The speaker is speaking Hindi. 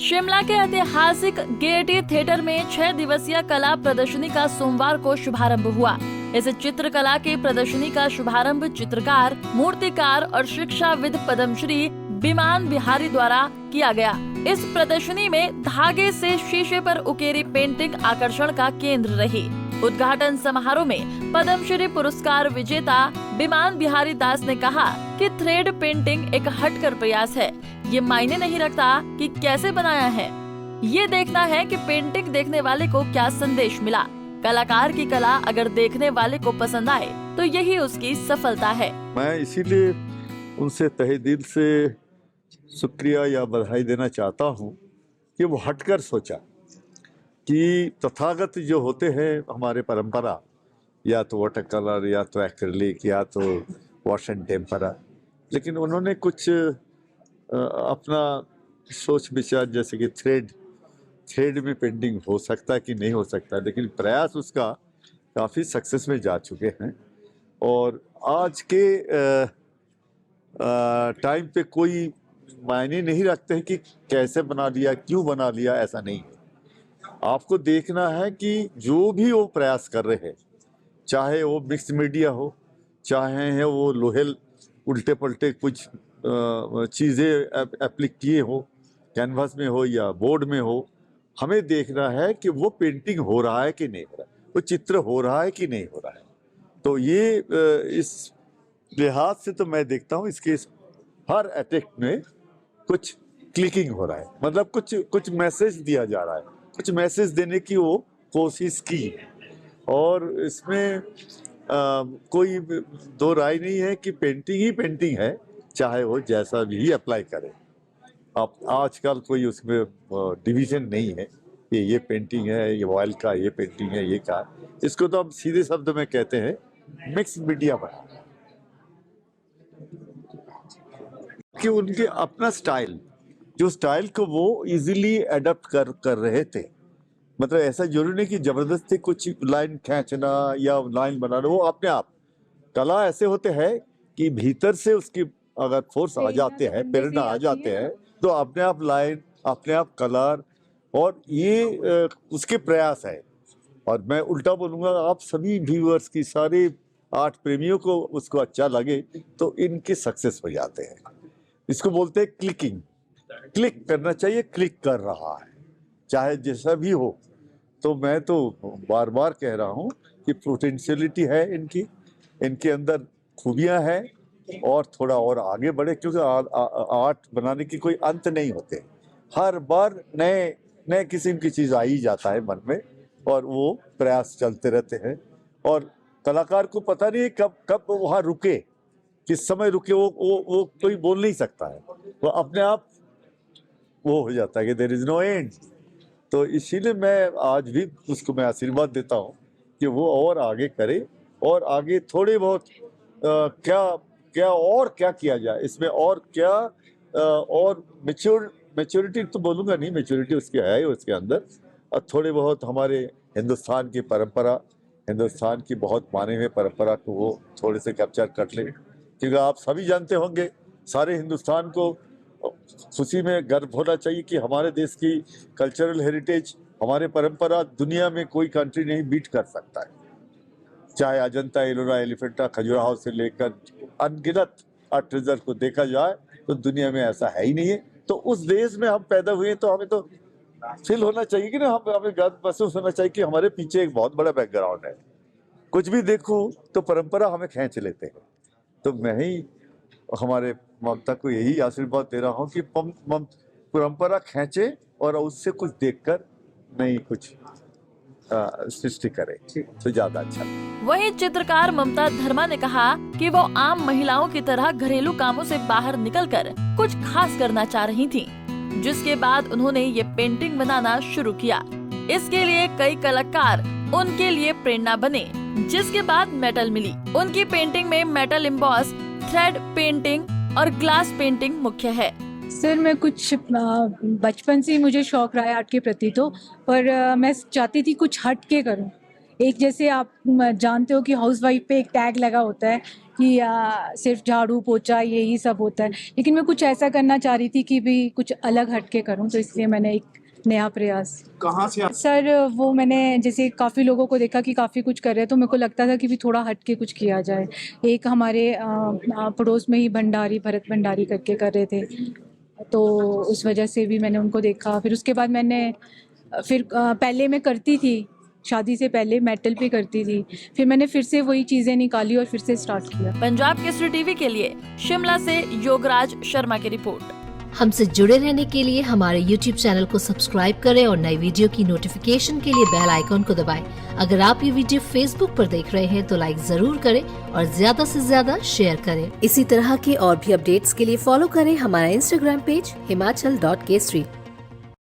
शिमला के ऐतिहासिक गेयटी थिएटर में 6 दिवसीय कला प्रदर्शनी का सोमवार को शुभारंभ हुआ। इस चित्रकला की प्रदर्शनी का शुभारंभ चित्रकार, मूर्तिकार और शिक्षाविद पद्मश्री विमान बिहारी द्वारा किया गया। इस प्रदर्शनी में धागे से शीशे पर उकेरी पेंटिंग आकर्षण का केंद्र रही। उद्घाटन समारोह में पद्मश्री पुरस्कार विजेता विमान बिहारी दास ने कहा कि थ्रेड पेंटिंग एक हटकर प्रयास है। ये मायने नहीं रखता कि कैसे बनाया है, ये देखना है कि पेंटिंग देखने वाले को क्या संदेश मिला। कलाकार की कला अगर देखने वाले को पसंद आए तो यही उसकी सफलता है। मैं इसीलिए उनसे तहे दिल से शुक्रिया या बधाई देना चाहता हूँ कि वो हटकर सोचा कि तथागत जो होते हैं हमारे परंपरा, या तो वाटर कलर या तो एक्रिलिक या तो वॉश एंड टेम्परा, लेकिन उन्होंने कुछ अपना सोच विचार, जैसे कि थ्रेड में पेंटिंग हो सकता है कि नहीं हो सकता, लेकिन प्रयास उसका काफ़ी सक्सेस में जा चुके हैं। और आज के टाइम पे कोई मायने नहीं रखते हैं कि कैसे बना लिया, क्यों बना लिया, ऐसा नहीं है। आपको देखना है कि जो भी वो प्रयास कर रहे हैं, चाहे वो मिक्स मीडिया हो, चाहे वो लोहे उल्टे पलटे कुछ चीज़ें एप्लिक किए हो, कैनवास में हो या बोर्ड में हो, हमें देखना है कि वो पेंटिंग हो रहा है कि नहीं हो रहा है, वो चित्र हो रहा है कि नहीं हो रहा है। तो ये इस लिहाज से तो मैं देखता हूँ इसके हर अटैक में कुछ क्लिकिंग हो रहा है, मतलब कुछ मैसेज दिया जा रहा है, कुछ मैसेज देने की वो कोशिश की है। और इसमें कोई दो राय नहीं है कि पेंटिंग ही पेंटिंग है, चाहे वो जैसा भी अप्लाई करे। अब आजकल कोई उसमें डिवीजन नहीं है कि ये पेंटिंग है, ये ऑयल का, ये पेंटिंग है, ये का। इसको तो हम सीधे शब्द में कहते हैं मिक्स मीडिया बना, कि उनके अपना स्टाइल, जो स्टाइल को वो इजीली अडॉप्ट कर रहे थे। मतलब ऐसा जरूरी नहीं कि जबरदस्ती कुछ लाइन खींचना या लाइन बनाना, वो अपने आप कला ऐसे होते हैं कि भीतर से उसकी अगर फोर्स आ जाते हैं, प्रेरणा आ जाते हैं, तो अपने आप लाइन, अपने आप कलर, और ये उसके प्रयास है। और मैं उल्टा बोलूँगा, आप सभी व्यूअर्स की, सारे आर्ट प्रेमियों को उसको अच्छा लगे तो इनके सक्सेस हो जाते हैं। इसको बोलते हैं क्लिकिंग। क्लिक करना चाहिए, क्लिक कर रहा है, चाहे जैसा भी हो। तो मैं तो बार बार कह रहा हूँ कि पोटेंशियलिटी है इनके अंदर खूबियाँ हैं, और थोड़ा और आगे बढ़े, क्योंकि आर्ट बनाने की कोई अंत नहीं होते। हर बार नए किस्म की चीज़ आ ही जाता है मन में, और वो प्रयास चलते रहते हैं। और कलाकार को पता नहीं कब वहाँ रुके, किस समय रुके, वो कोई बोल नहीं सकता है, वो अपने आप वो हो जाता है कि देयर इज नो एंड। तो इसीलिए मैं आज भी उसको मैं आशीर्वाद देता हूँ कि वो और आगे करे, और आगे थोड़े बहुत क्या किया जाए इसमें, और क्या और मैच्योरिटी तो बोलूँगा नहीं, मैच्योरिटी उसकी है उसके अंदर। और थोड़े बहुत हमारे हिंदुस्तान की परंपरा, हिंदुस्तान की बहुत माने हुए परंपरा को वो थोड़े से कैप्चर कर ले, क्योंकि आप सभी जानते होंगे, सारे हिंदुस्तान को खुशी में गर्व होना चाहिए कि हमारे देश की कल्चरल हेरिटेज, हमारे परंपरा दुनिया में कोई कंट्री नहीं बीट कर सकता है। चाहे अजंता, एलोरा, एलिफेंटा, खजुराहो से लेकर अनगिनत आर्ट ट्रेजर को देखा जाए तो दुनिया में ऐसा है ही नहीं है। तो उस देश में हम पैदा हुए, तो हमें तो फील होना चाहिए कि ना, हमें गर्व महसूस होना चाहिए कि हमारे पीछे एक बहुत बड़ा बैकग्राउंड है। कुछ भी देखूं तो परंपरा हमें खींच लेते हैं। तो मैं ही हमारे ममता को यही आशीर्वाद दे रहा हूँ कि परंपरा खींचे और उससे कुछ देखकर नई कुछ सृष्टि करे, तो ज्यादा अच्छा। वहीं चित्रकार ममता धर्मा ने कहा कि वो आम महिलाओं की तरह घरेलू कामों से बाहर निकलकर कुछ खास करना चाह रही थीं, जिसके बाद उन्होंने ये पेंटिंग बनाना शुरू किया। इसके लिए कई कलाकार उनके लिए प्रेरणा बने, जिसके बाद मेटल मिली। उनकी पेंटिंग में मेटल एम्बॉस, थ्रेड पेंटिंग और ग्लास पेंटिंग मुख्य है। सर, मैं कुछ बचपन से ही मुझे शौक रहा है आर्ट के प्रति, तो पर मैं चाहती थी कुछ हट के करूं, एक जैसे आप जानते हो कि हाउसवाइफ पे एक टैग लगा होता है कि सिर्फ झाड़ू पोछा यही सब होता है, लेकिन मैं कुछ ऐसा करना चाह रही थी कि भी कुछ अलग हटके करूं, तो इसलिए मैंने एक नया प्रयास। कहाँ से सर वो मैंने जैसे काफ़ी लोगों को देखा कि काफ़ी कुछ कर रहे हैं, तो मेरे को लगता था कि भी थोड़ा हटके कुछ किया जाए। एक हमारे पड़ोस में ही भंडारी, भरत भंडारी करके कर रहे थे, तो उस वजह से भी मैंने उनको देखा। फिर उसके बाद मैंने पहले मैं करती थी, शादी से पहले मेटल पे करती थी, फिर मैंने फिर से वही चीज़ें निकाली और फिर से स्टार्ट किया। पंजाब केसरी टीवी के लिए शिमला से योगराज शर्मा की रिपोर्ट। हमसे जुड़े रहने के लिए हमारे YouTube चैनल को सब्सक्राइब करें और नई वीडियो की नोटिफिकेशन के लिए बेल आइकॉन को दबाएं। अगर आप ये वीडियो Facebook पर देख रहे हैं तो लाइक जरूर करें और ज्यादा से ज्यादा शेयर करें। इसी तरह के और भी अपडेट्स के लिए फॉलो करें हमारा Instagram पेज himachal.kesri।